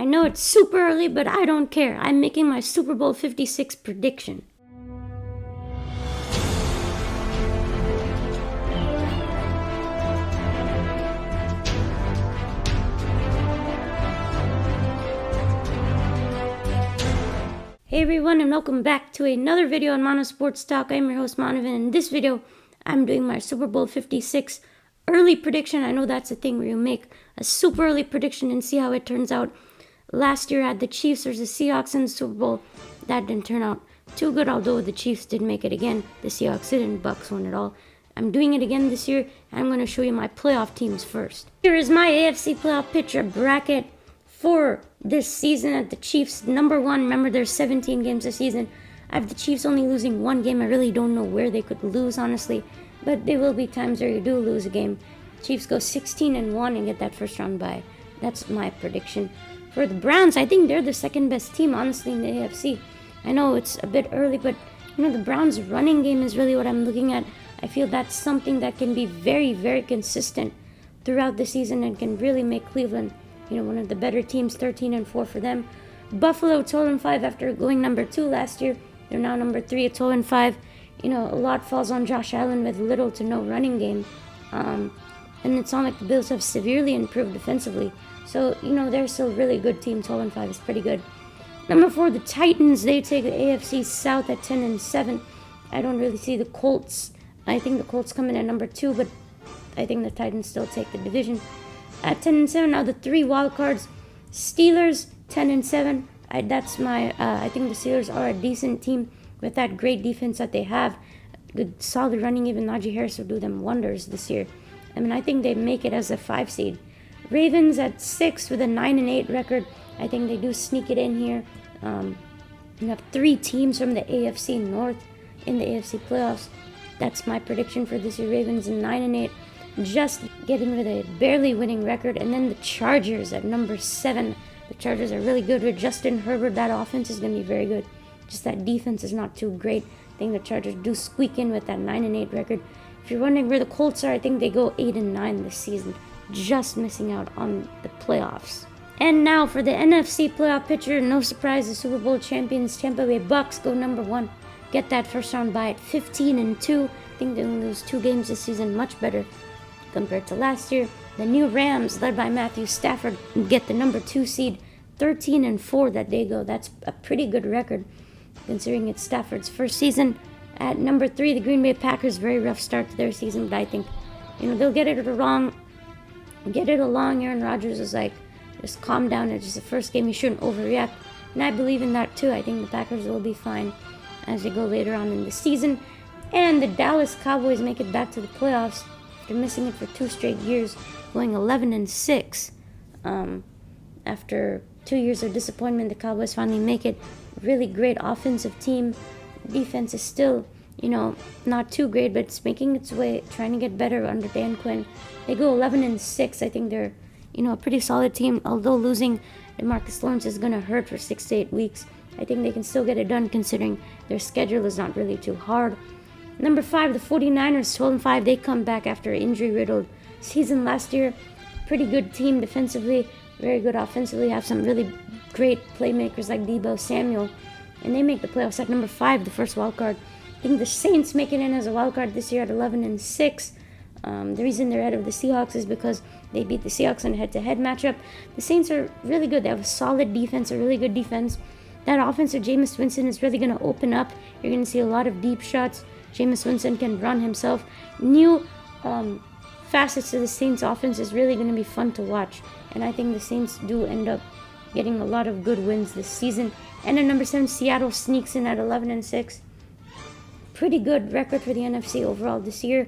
I know it's super early, but I don't care. I'm making my Super Bowl 56 prediction. Hey everyone, and welcome back to another video on Mono Sports Talk. I'm your host Manav, and in this video, I'm doing my Super Bowl 56 early prediction. I know that's a thing where you make a super early prediction and see how it turns out. Last year I had the Chiefs versus Seahawks in the Super Bowl. That didn't turn out too good, although the Chiefs did make it again. The Seahawks didn't, Bucks won it all. I'm doing it again this year, and I'm going to show you my playoff teams first. Here is my AFC playoff picture bracket for this season at the Chiefs. Number one, remember there's 17 games this season. I have the Chiefs only losing one game. I really don't know where they could lose, honestly, but there will be times where you do lose a game. Chiefs go 16-1 and get that first round bye. That's my prediction. For the Browns, I think they're the second best team, honestly, in the AFC. I know it's a bit early, but the Browns' running game is really what I'm looking at. I feel that's something that can be very, very consistent throughout the season and can really make Cleveland one of the better teams. 13-4 for them. Buffalo 12-5 after going number 2 last year. They're now number 3 at 12-5. A lot falls on Josh Allen with little to no running game. And it's not like the Bills have severely improved defensively. So, they're still a really good team. 12-5 is pretty good. Number 4, the Titans. They take the AFC South at 10-7. I don't really see the Colts. I think the Colts come in at number 2, but I think the Titans still take the division. At 10-7, now the 3 wild cards. Steelers 10-7. That's my. I think the Steelers are a decent team with that great defense that they have. Good solid running. Even Najee Harris will do them wonders this year. I think they make it as a 5 seed. Ravens at 6 with a 9-8 record. I think they do sneak it in here. You have 3 teams from the AFC North in the AFC playoffs. That's my prediction for this year. Ravens 9-8. Just getting rid of a barely winning record. And then the Chargers at number 7. The Chargers are really good with Justin Herbert. That offense is going to be very good. Just that defense is not too great. I think the Chargers do squeak in with that 9-8 record. If you're wondering where the Colts are, I think they go 8-9 this season. Just missing out on the playoffs. And now for the NFC playoff picture. No surprise, the Super Bowl champions Tampa Bay Bucks go number 1. Get that first round bye at 15-2. I think they'll lose 2 games this season. Much better compared to last year. The new Rams, led by Matthew Stafford, get the number 2 seed. 13-4 that they go. That's a pretty good record considering it's Stafford's first season. At number 3, the Green Bay Packers, very rough start to their season, but I think they'll get it along. Aaron Rodgers is like, just calm down. It's just the first game. You shouldn't overreact, and I believe in that too. I think the Packers will be fine as they go later on in the season. And the Dallas Cowboys make it back to the playoffs. They're missing it for 2 straight years, going 11-6. After 2 years of disappointment, the Cowboys finally make it. Really great offensive team. Defense is still, not too great, but it's making its way, trying to get better under Dan Quinn. They go 11-6. I think they're, a pretty solid team. Although losing DeMarcus Lawrence is going to hurt for 6 to 8 weeks, I think they can still get it done considering their schedule is not really too hard. Number 5, the 49ers, 12-5. They come back after an injury-riddled season last year. Pretty good team defensively, very good offensively. Have some really great playmakers like Deebo Samuel, and they make the playoffs at number 5, the first wild card. I think the Saints make it in as a wild card this year at 11-6. The reason they're ahead of the Seahawks is because they beat the Seahawks in a head-to-head matchup. The Saints are really good. They have a solid defense, a really good defense. That offense of Jameis Winston is really going to open up. You're going to see a lot of deep shots. Jameis Winston can run himself. New facets to the Saints offense is really going to be fun to watch. And I think the Saints do end up getting a lot of good wins this season. And at number 7, Seattle sneaks in at 11-6. Pretty good record for the NFC overall this year.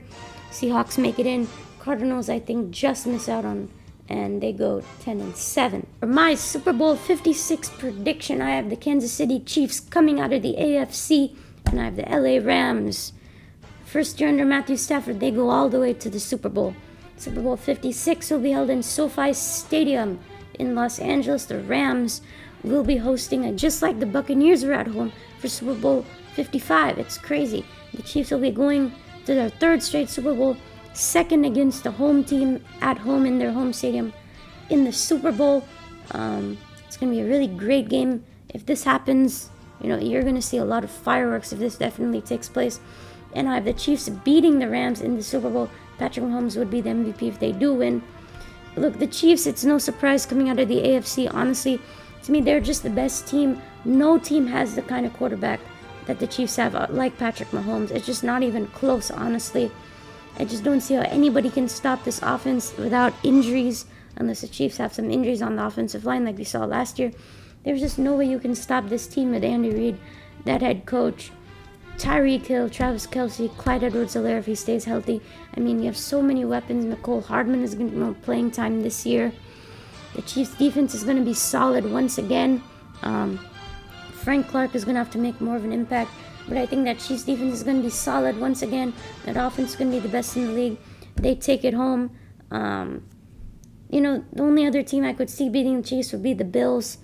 Seahawks make it in. Cardinals, I think, just miss out on, and they go 10-7. For my Super Bowl 56 prediction, I have the Kansas City Chiefs coming out of the AFC, and I have the LA Rams. First year under Matthew Stafford, they go all the way to the Super Bowl. Super Bowl 56 will be held in SoFi Stadium in Los Angeles. The Rams will be hosting it, just like the Buccaneers were at home for Super Bowl 55. It's crazy. The Chiefs will be going to their 3rd straight Super Bowl, 2nd against the home team at home in their home stadium in the Super Bowl. It's It's going to be a really great game. If this happens, you're going to see a lot of fireworks if this definitely takes place. And I have the Chiefs beating the Rams in the Super Bowl. Patrick Mahomes would be the MVP if they do win. Look, the Chiefs, it's no surprise coming out of the AFC. Honestly, to me, they're just the best team. No team has the kind of quarterback that the Chiefs have, like Patrick Mahomes. It's just not even close, honestly. I just don't see how anybody can stop this offense without injuries, unless the Chiefs have some injuries on the offensive line like we saw last year. There's just no way you can stop this team with Andy Reid, that head coach, Tyreek Hill, Travis Kelce, Clyde Edwards-Helaire if he stays healthy. I mean, you have so many weapons. Mecole Hardman is going to get playing time this year. The Chiefs' defense is going to be solid once again. Frank Clark is going to have to make more of an impact. But I think that Chiefs' defense is going to be solid once again. That offense is going to be the best in the league. They take it home. The only other team I could see beating the Chiefs would be the Bills.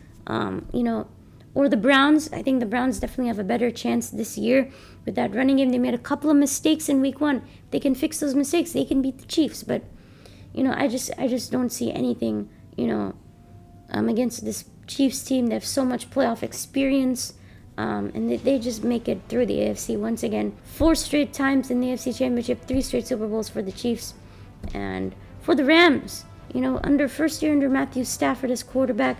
Or the Browns. I think the Browns definitely have a better chance this year with that running game. They made a couple of mistakes in week 1. If they can fix those mistakes, they can beat the Chiefs. But, I just don't see anything, against this Chiefs team. They have so much playoff experience. And they just make it through the AFC once again. 4 straight times in the AFC Championship, 3 straight Super Bowls for the Chiefs. And for the Rams, first year under Matthew Stafford as quarterback,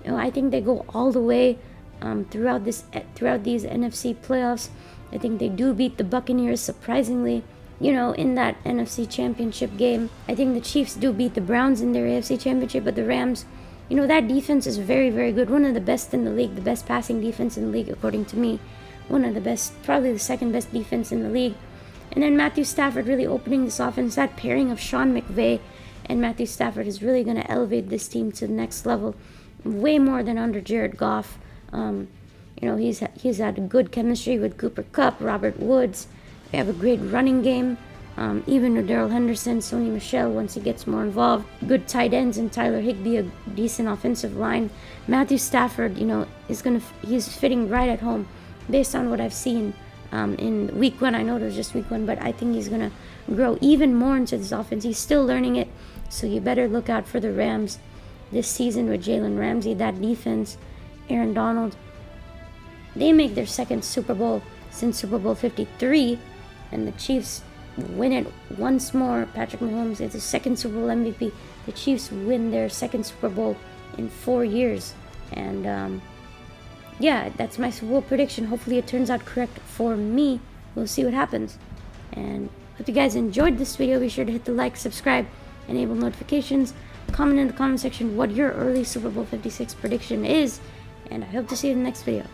I think they go all the way throughout these NFC playoffs. I think they do beat the Buccaneers surprisingly, in that NFC Championship game. I think the Chiefs do beat the Browns in their AFC Championship, but the Rams, that defense is very, very good. One of the best in the league, the best passing defense in the league, according to me. One of the best, probably the second best defense in the league. And then Matthew Stafford really opening this offense. That pairing of Sean McVay and Matthew Stafford is really going to elevate this team to the next level. Way more than under Jared Goff. He's had good chemistry with Cooper Kupp, Robert Woods. They have a great running game. Even with Darrell Henderson, Sony Michel once he gets more involved. Good tight ends and Tyler Higbee, a decent offensive line. Matthew Stafford, he's fitting right at home based on what I've seen in week 1. I know it was just week 1, but I think he's going to grow even more into this offense. He's still learning it, so you better look out for the Rams this season with Jalen Ramsey, that defense, Aaron Donald. They make their second Super Bowl since Super Bowl 53, and the Chiefs win it once more. Patrick Mahomes is the second Super Bowl MVP. The Chiefs win their second Super Bowl in 4 years. And that's my Super Bowl prediction. Hopefully it turns out correct for me. We'll see what happens. And hope you guys enjoyed this video. Be sure to hit the like, subscribe, enable notifications. Comment in the comment section what your early Super Bowl 56 prediction is, and I hope to see you in the next video.